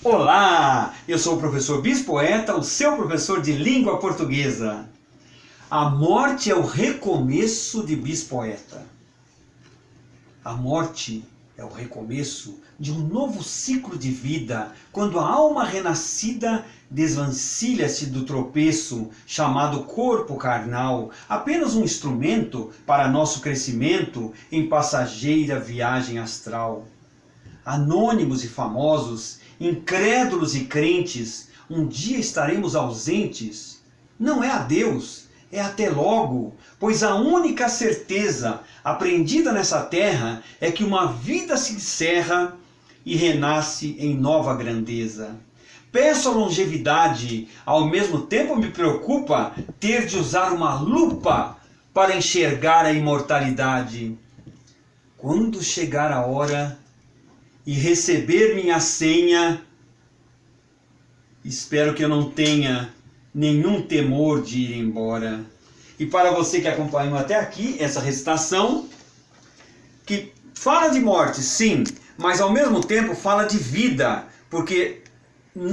Olá, eu sou o professor Bispoeta, o seu professor de língua portuguesa. A morte é o recomeço de Bispoeta. A morte é o recomeço de um novo ciclo de vida, quando a alma renascida desvencilha-se do tropeço chamado corpo carnal, apenas um instrumento para nosso crescimento em passageira viagem astral. Anônimos e famosos, incrédulos e crentes, um dia estaremos ausentes. Não é adeus, é até logo, pois a única certeza aprendida nessa terra é que uma vida se encerra e renasce em nova grandeza. Peço a longevidade, ao mesmo tempo me preocupa ter de usar uma lupa para enxergar a imortalidade. Quando chegar a hora e receber minha senha, espero que eu não tenha nenhum temor de ir embora. E para você que acompanhou até aqui essa recitação, que fala de morte, sim, mas ao mesmo tempo fala de vida, porque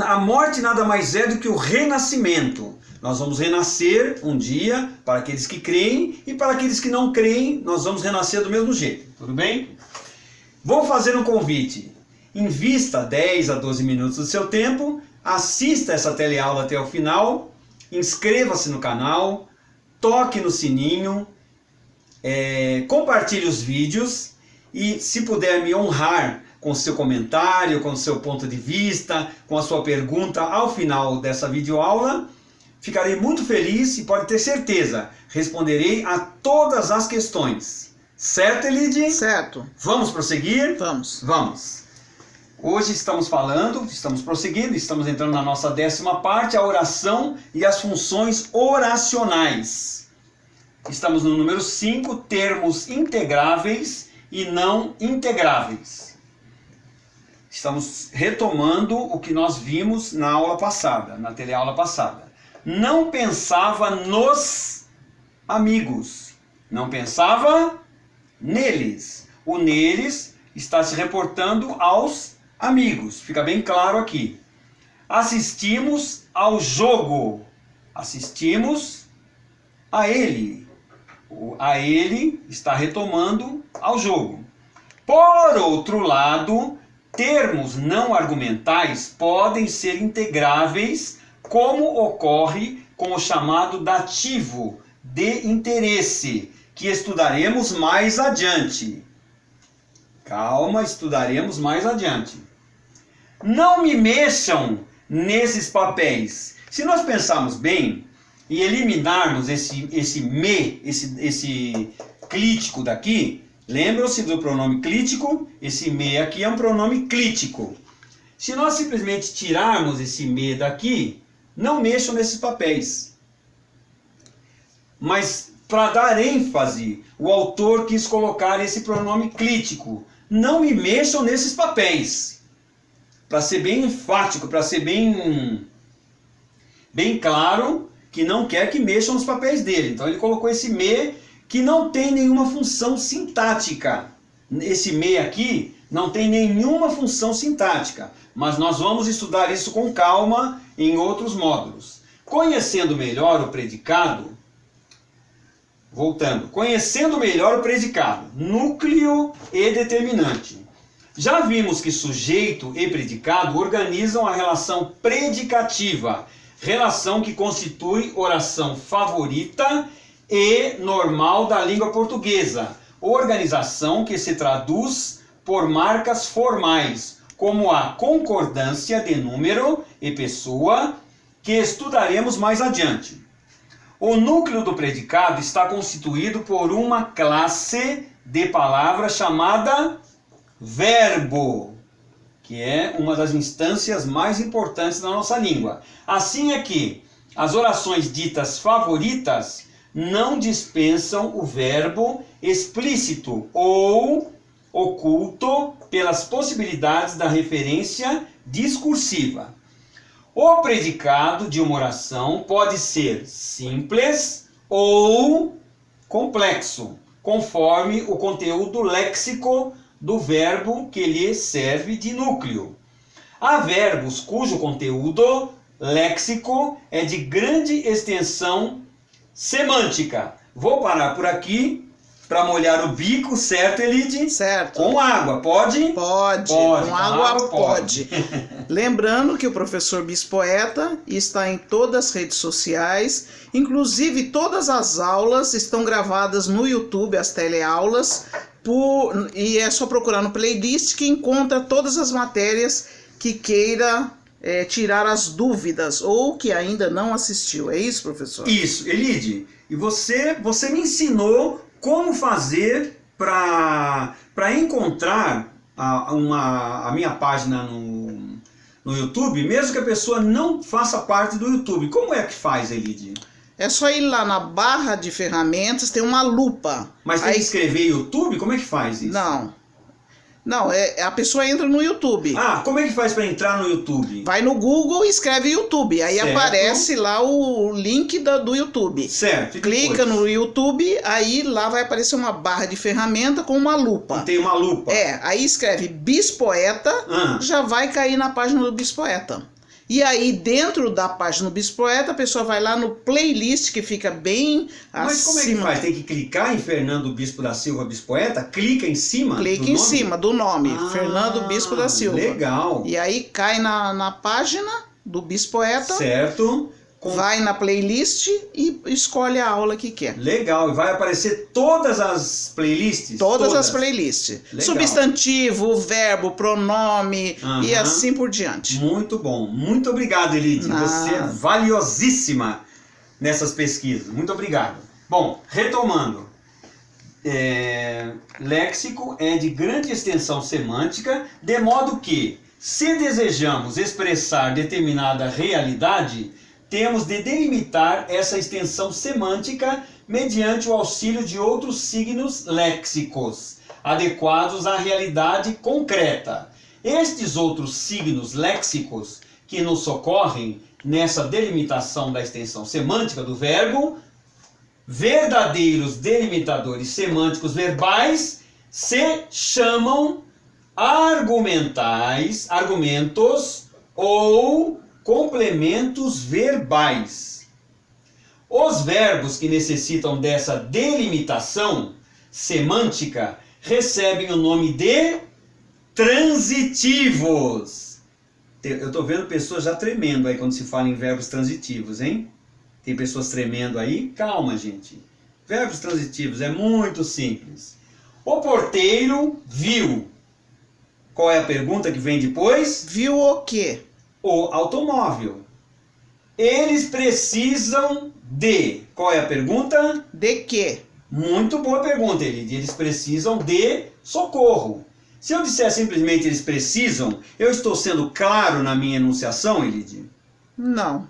a morte nada mais é do que o renascimento. Nós vamos renascer um dia para aqueles que creem, e para aqueles que não creem, nós vamos renascer do mesmo jeito, tudo bem? Vou fazer um convite. Invista 10 a 12 minutos do seu tempo, assista essa teleaula até o final, inscreva-se no canal, toque no sininho, compartilhe os vídeos e, se puder, me honrar com seu comentário, com seu ponto de vista, com a sua pergunta ao final dessa videoaula, ficarei muito feliz e pode ter certeza, responderei a todas as questões. Certo, Elide? Certo. Vamos prosseguir? Vamos. Vamos. Hoje estamos prosseguindo, estamos entrando na nossa 10ª parte, a oração e as funções oracionais. Estamos no número 5, termos integráveis e não integráveis. Estamos retomando o que nós vimos na aula passada, na teleaula passada. Não pensava nos amigos, não pensava neles. O neles está se reportando aos amigos, fica bem claro aqui. Assistimos ao jogo, assistimos a ele. A ele está retomando ao jogo. Por outro lado, termos não argumentais podem ser integráveis, como ocorre com o chamado dativo de interesse, que estudaremos mais adiante. Calma, estudaremos mais adiante. Não me mexam nesses papéis. Se nós pensarmos bem e eliminarmos esse clítico daqui, lembram-se do pronome clítico? Esse me aqui é um pronome clítico. Se nós simplesmente tirarmos esse me daqui, não mexam nesses papéis. Mas, para dar ênfase, o autor quis colocar esse pronome clítico. Não me mexam nesses papéis. Para ser bem enfático, para ser bem claro que não quer que mexam nos papéis dele. Então ele colocou esse me que não tem nenhuma função sintática. Esse me aqui não tem nenhuma função sintática. Mas nós vamos estudar isso com calma em outros módulos. Conhecendo melhor o predicado, voltando, conhecendo melhor o predicado, núcleo e determinante. Já vimos que sujeito e predicado organizam a relação predicativa, relação que constitui oração favorita e normal da língua portuguesa, organização que se traduz por marcas formais, como a concordância de número e pessoa, que estudaremos mais adiante. O núcleo do predicado está constituído por uma classe de palavras chamada verbo, que é uma das instâncias mais importantes da nossa língua. Assim é que as orações ditas favoritas não dispensam o verbo explícito ou oculto pelas possibilidades da referência discursiva. O predicado de uma oração pode ser simples ou complexo, conforme o conteúdo léxico do verbo que lhe serve de núcleo. Há verbos cujo conteúdo léxico é de grande extensão semântica. Vou parar por aqui para molhar o bico, certo, Elide? Certo. Com água, pode? Pode, com água pode. Lembrando que o professor Bispoeta está em todas as redes sociais, inclusive todas as aulas estão gravadas no YouTube, as teleaulas, e é só procurar no playlist que encontra todas as matérias que queira tirar as dúvidas ou que ainda não assistiu. É isso, professor? Isso, Elide. E você me ensinou como fazer para encontrar a minha página no YouTube, mesmo que a pessoa não faça parte do YouTube. Como é que faz, Elide? É só ir lá na barra de ferramentas, tem uma lupa. Mas tem que escrever YouTube? Como é que faz isso? Não, a pessoa entra no YouTube. Ah, como é que faz para entrar no YouTube? Vai no Google e escreve YouTube. Aí certo. Aparece lá o link do YouTube. Certo. Clica no YouTube, aí lá vai aparecer uma barra de ferramenta com uma lupa. E tem uma lupa. Aí escreve Bispoeta, já vai cair na página do Bispoeta. E aí, dentro da página do Bispoeta, a pessoa vai lá no playlist, que fica bem Mas como é que faz? Tem que clicar em Fernando Bispo da Silva Bispoeta? Clica em cima Clica do em nome? cima do nome, Fernando Bispo da Silva. Legal. E aí cai na página do Bispoeta. Certo. Vai na playlist e escolhe a aula que quer. Legal, e vai aparecer todas as playlists? Todas as playlists. Legal. Substantivo, verbo, pronome e assim por diante. Muito bom. Muito obrigado, Elide. Você é valiosíssima nessas pesquisas. Muito obrigado. Bom, retomando. Léxico é de grande extensão semântica, de modo que, se desejamos expressar determinada realidade, temos de delimitar essa extensão semântica mediante o auxílio de outros signos léxicos, adequados à realidade concreta. Estes outros signos léxicos que nos socorrem nessa delimitação da extensão semântica do verbo, verdadeiros delimitadores semânticos verbais, se chamam argumentos ou complementos verbais. Os verbos que necessitam dessa delimitação semântica recebem o nome de transitivos. Eu estou vendo pessoas já tremendo aí quando se fala em verbos transitivos, hein? Tem pessoas tremendo aí? Calma, gente. Verbos transitivos é muito simples. O porteiro viu. Qual é a pergunta que vem depois? Viu o quê? O automóvel. Eles precisam de... Qual é a pergunta? De quê? Muito boa pergunta, Elide. Eles precisam de socorro. Se eu disser simplesmente eles precisam, eu estou sendo claro na minha enunciação, Elide? Não.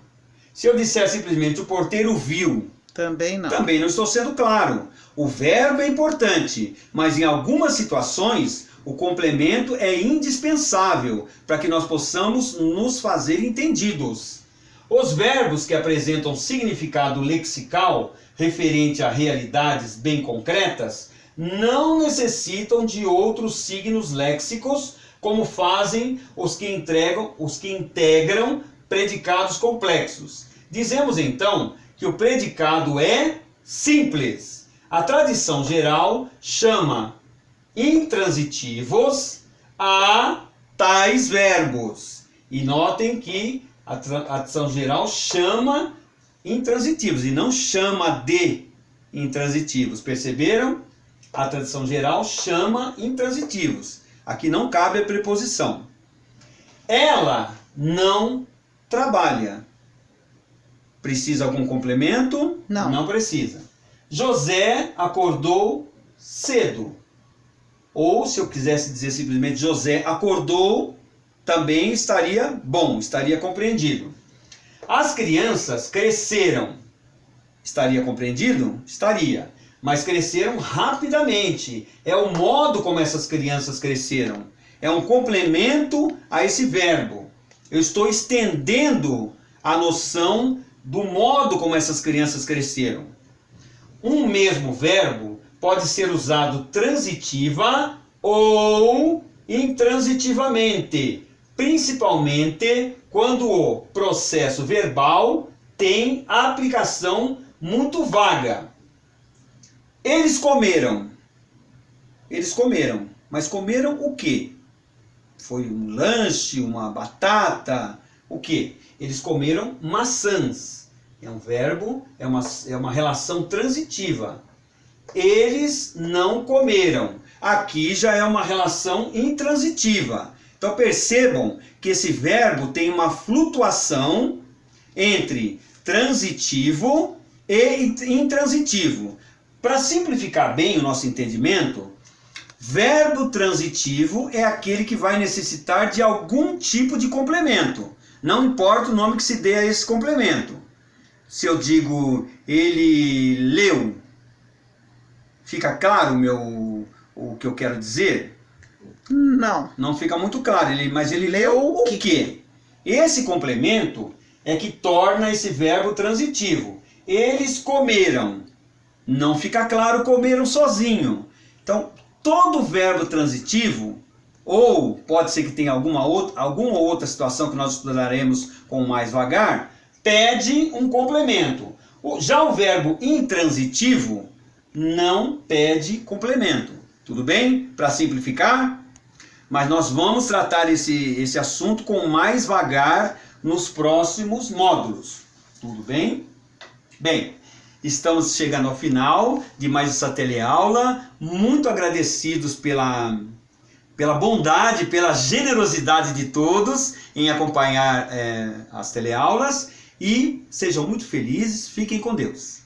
Se eu disser simplesmente o porteiro viu, também não. Também não estou sendo claro. O verbo é importante, mas em algumas situações o complemento é indispensável para que nós possamos nos fazer entendidos. Os verbos que apresentam significado lexical referente a realidades bem concretas não necessitam de outros signos léxicos, como fazem os que integram predicados complexos. Dizemos então que o predicado é simples. A tradição geral chama intransitivos a tais verbos. E notem que a tradição geral chama intransitivos e não chama de intransitivos. Perceberam? A tradição geral chama intransitivos. Aqui não cabe a preposição. Ela não trabalha. Precisa algum complemento? Não. Não precisa. José acordou cedo. Ou, se eu quisesse dizer simplesmente José acordou, também estaria bom, estaria compreendido. As crianças cresceram. Estaria compreendido? Estaria. Mas cresceram rapidamente. É o modo como essas crianças cresceram. É um complemento a esse verbo. Eu estou estendendo a noção do modo como essas crianças cresceram. Um mesmo verbo pode ser usado transitiva ou intransitivamente, principalmente quando o processo verbal tem aplicação muito vaga. Eles comeram. Eles comeram. Mas comeram o quê? Foi um lanche, uma batata, o quê? Eles comeram maçãs. É um verbo, é uma relação transitiva. Eles não comeram. Aqui já é uma relação intransitiva. Então percebam que esse verbo tem uma flutuação entre transitivo e intransitivo. Para simplificar bem o nosso entendimento, verbo transitivo é aquele que vai necessitar de algum tipo de complemento. Não importa o nome que se dê a esse complemento. Se eu digo, ele leu, fica claro o que eu quero dizer? Não. Não fica muito claro, mas ele leu o quê? Esse complemento é que torna esse verbo transitivo. Eles comeram. Não fica claro, comeram sozinho. Então, todo verbo transitivo, ou pode ser que tenha alguma outra situação que nós estudaremos com mais vagar, pede um complemento. Já o verbo intransitivo não pede complemento. Tudo bem? Para simplificar? Mas nós vamos tratar esse assunto com mais vagar nos próximos módulos. Tudo bem? Bem, estamos chegando ao final de mais essa teleaula. Muito agradecidos pela bondade, pela generosidade de todos em acompanhar as teleaulas. E sejam muito felizes. Fiquem com Deus.